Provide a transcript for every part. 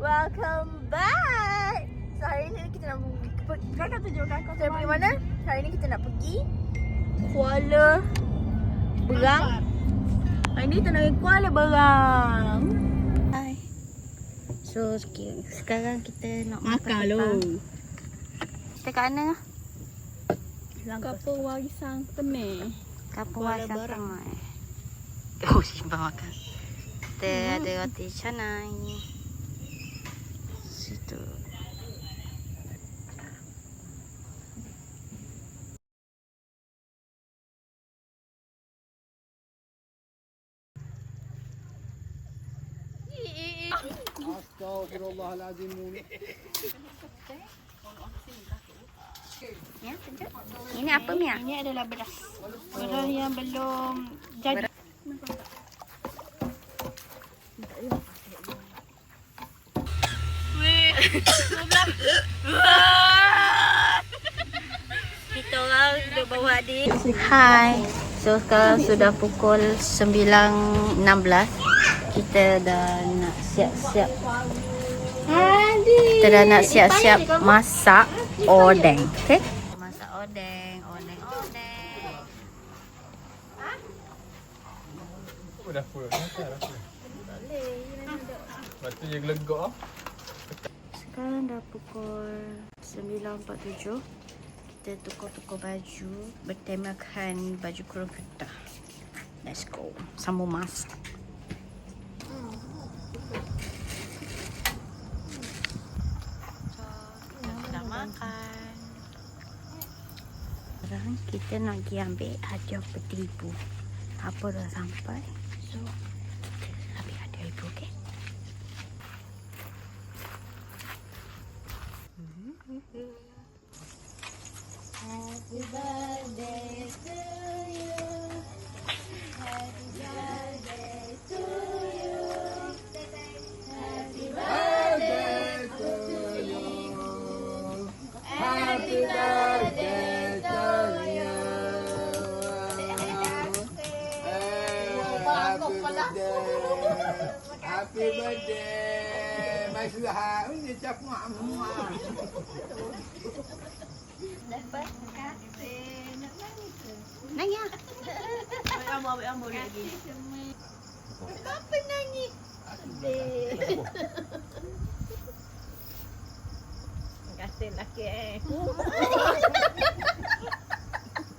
Welcome back. So hari ni kita nak pergi. Kau dah tunjukkan kau nak pergi mana? Hari ni kita nak pergi Kuala Berang. Hari ni kita nak pergi Kuala Berang. Hai. So sekarang kita nak makan lo. Kita kat mana? Kapur Warisan Peneh. Kapur Warisan Peneh. Oh, simpan makan. Kita ada roti canai. Situ. Astagfirullahaladzim. Ya, tunjuk. Ini apa Mia? Ini adalah beras. Beras yang belum jadi. Kita orang duduk bawa adik. Hai. So sekarang sudah pukul 9.16. Kita dah nak siap-siap. Kita dah nak siap-siap masak odeng. Okey? Masak odeng. Apa dah pun? Lepas tu dia gelegak. Sekarang dah pukul 9.47. Kita tukar-tukar baju bertemakan baju kurung putih. Let's go. Sambung masak. Dah makan. Sekarang kita nak pergi ambil hadiah peti-ibu. Apa dah sampai. So kita ambil hadiah ibu, okey? Happy birthday to you. Happy birthday to you. Happy birthday to you. Happy birthday to you. Happy birthday. Masih dah ni cap mak. Dapat kasih nak nangis ke? Nangis. Ambil lagi. Kenapa nangis? Kasih laki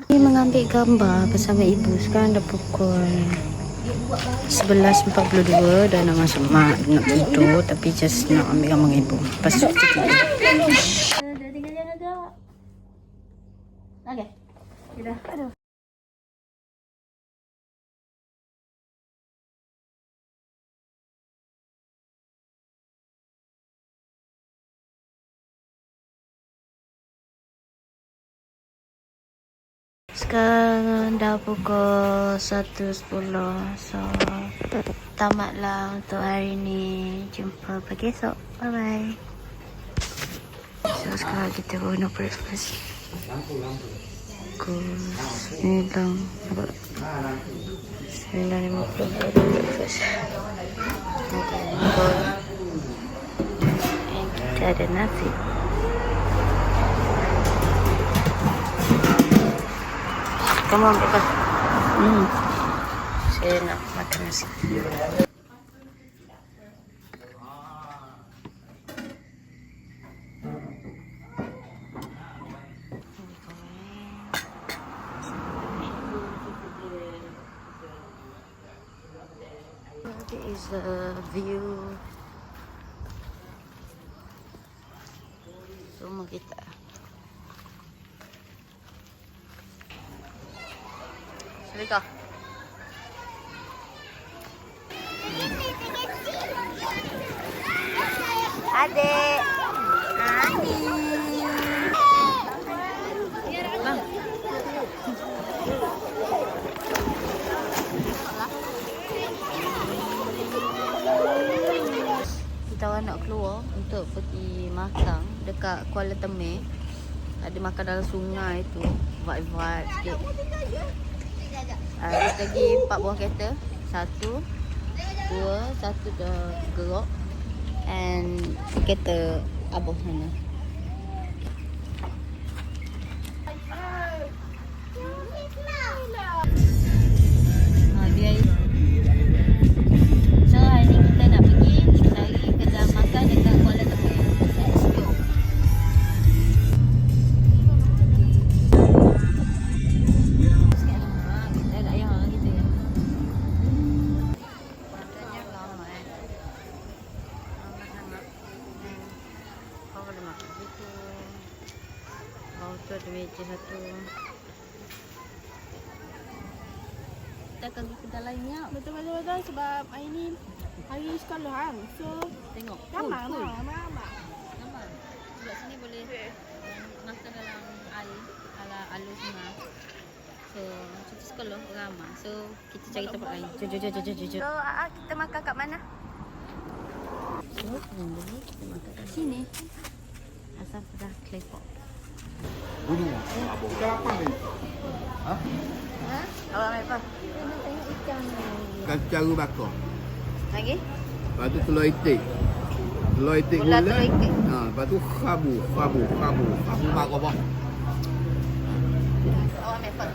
Ini mengambil gambar bersama ibu. Sekarang dah pukul 11.42. Dah nak masuk mak nak tidur. Tapi just nak ambil gambar ibu. Lepas tu kita tidur. Dah tinggal jangan agak. Okay. Dah. Aduh. Sekarang dah pukul 1.10. So tamatlah untuk hari ni. Jumpa pagi esok. Bye bye. So sekarang kita guna breakfast. Pukul 9. Apa? 9.50 breakfast. Kita ada nasi. Kamu ambil apa? Saya nak makan nasi. This is the view rumah kita. Assalamualaikum. Adik. Ani. Bang. Kita orang nak keluar untuk pergi makan dekat Kuala Temeh. Ada makan dalam sungai tu. Vibe-vibe sikit. Kita pergi 4 buah kereta. 1 dua, satu dah gerok. And kereta abah sana. Biar. So hari ni kita nak pergi cari kedai makan dekat Kuala Lumpur. Let's go. Kita nak yang orang kita. Makannya ramai. Ramai sangat. Kau boleh makan situ. Bawah tu ada meja satu. Kita akan pergi kedai lainnya. Betul sebab hari ni hari sekolah kan. So Tengok. ramai. Ramai. Sebab sini boleh makan dalam air ala alus semua. So cuti sekolah ramai. So kita cari tempat lain. Jom. So kita makan kat mana? So kita makan kat sini. Asal dah Claypot. Gunung. Abang apa ni? Ha? Ha? Awak ambil apa? Nak tengok ikan ni. Kan cara bakar. Lagi? Lepas tu telur itik. Telur itik Gula gula. telur itik. Ha, lepas tu khabu. Khabu mak apa? Awak ambil apa?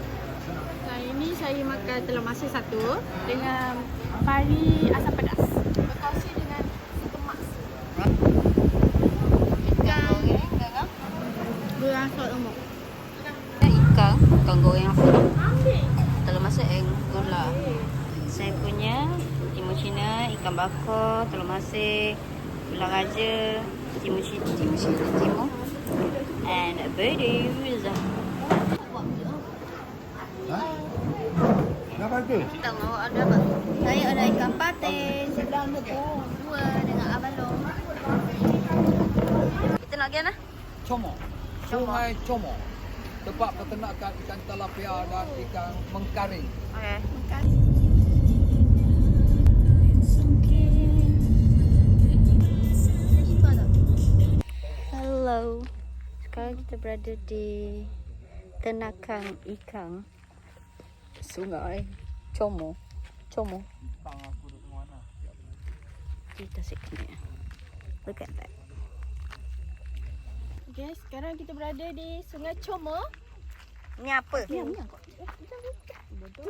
Hari ni saya makan telur masin satu dengan pari asam pedas. Berkongsi dengan kemas. Ikan goreng, garam. Gula saus umur. Ikan goreng apa tu? Telur masin gula. Saya punya timun Cina, ikan bakar, telur masin, gula raja, timun and berries. Ha? Kenapa tu? Tahu awak ada apa? Saya ada ikan patin, sedang dua dengan abalong. Kita nak pergi mana? Comor. Sungai Comor. Tempat peternakan ikan tilapia dan ikan mengkaring. Okey. Hello. Sekarang kita berada di Ternakan Ikan Sungai Comor. Di Tasikmalaya. Look at that. Okay, sekarang kita berada di Sungai Comor. Ni apa? Itu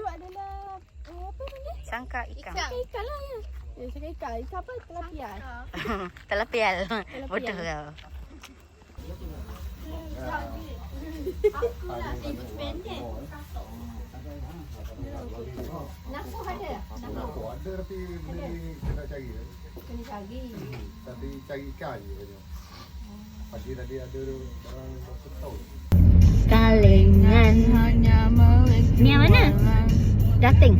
adalah apa ni? Sangka ikan. Ikan lah ya. Ya, sangka ikan. Ikan apa? Tilapia. Telapial. Betul kau. Nafsu ada? Nafsu ada tapi beli kena cari. Kena cari. Tapi cari ikan je banyak. Pagi tadi ada barang bersetau. Kalengan. Ni yang mana? Dating.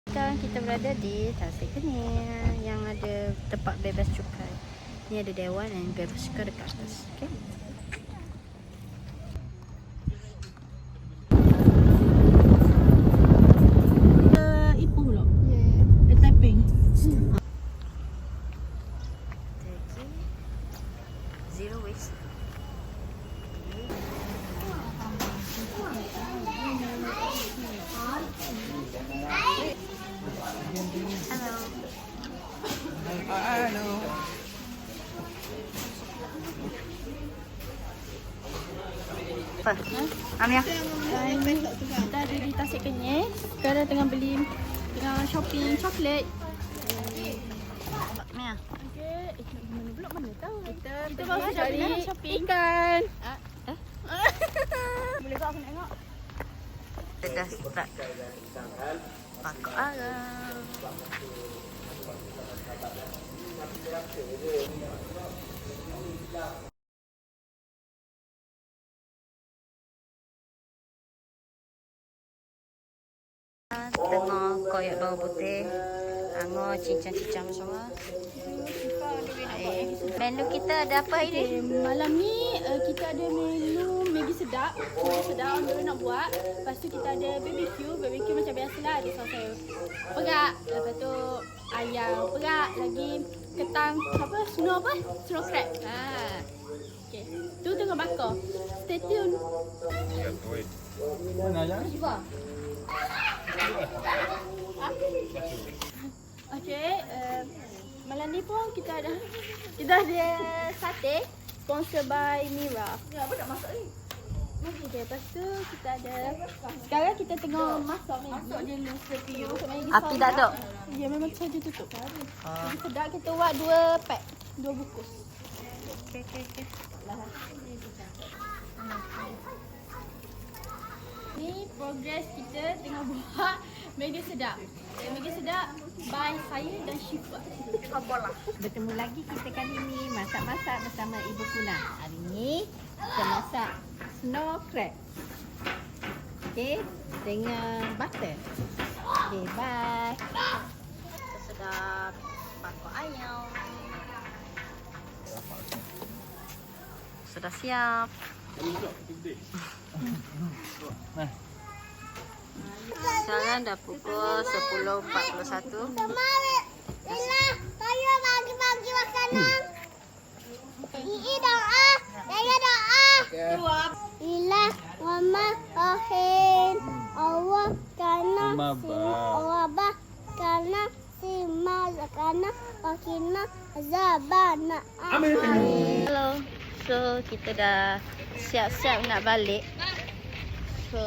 Sekarang kita berada di Tasikmalaya yang ada tempat bebas cukai. Ni ada dewan dan bebas cukai dekat atas. Okay. Ipoh pula. Ya. Taiping. Zero waste. Hello. Hello. Apa? Amia. Kita ada di Tasik Kenyir. Sekarang tengah shopping coklat. Mia. Okey, mana pula mana tahu. Kita baru cari shopping ikan. Boleh kau aku nak tengok? Kita dah start. Pakok arang. Tengah koyak bawang putih, angor, cincang-cincang semua. Menu kita ada apa hari ni? Malam ni kita ada menu Maggi sedap. Maggi sedap orang dulu nak buat. Lepas tu kita ada BBQ. BBQ macam biasalah, ada saus sayur perak. Lepas tu ayam perak. Lagi ketang apa? Snow crab. Okay. Tu tengah bakar. Stay tune. Mana ya? Cuba. Okay, malam ni pun kita ada sate sponsor by Mira. Ya, apa nak masak ni? Okay, lepas tu kita ada sekarang kita tengah masak Maggi. Masak je lu sepi. Api tak ada? Ya, memang saja tutup. Jadi sedap kita buat 2 pack, 2 bungkus. Okey. Ni progress kita tengah buat Mega Sedap. Mega Sedap by saya dan Syifa. Apalah. Bertemu lagi kita kali ni masak-masak bersama Ibu Kuna. Hari ni kita masak snow crab. Okey, dengan butter. Okey, bye. Kita sudah bakar ayam. Sudah siap. Sekarang dah pukul 10.41. Saya bagi makanan. Ini doa. Saya doa. Ila wama ahin Allah kana Allah kana simal kana wakina zabana. Amin. Hello. So kita dah siap-siap nak balik. So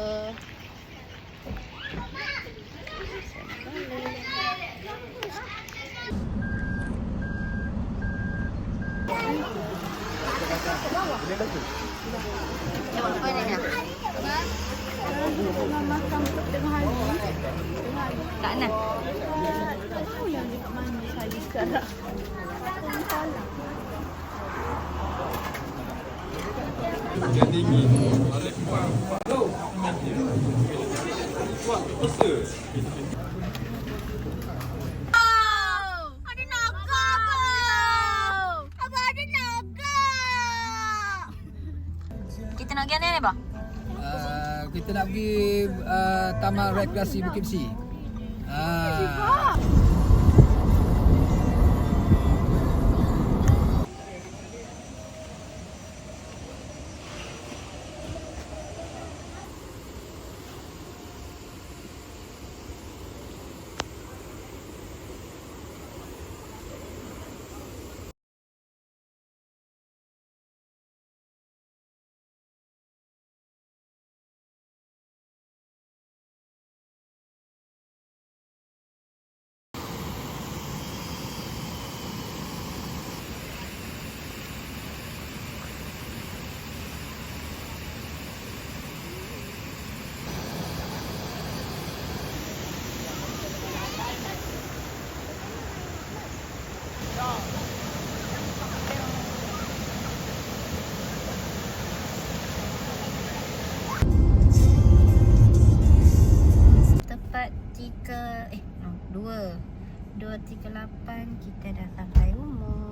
apa ni? Makan tengah hari. Tak nak. Tak tahu yang dekat mana saya sekarang. Ada naga. Abang ada naga. Kita nak pergi mana ni, Bang? Kita nak pergi Taman Rekreasi Bukit Besi. Tepat 2:38 kita dah sampai rumah.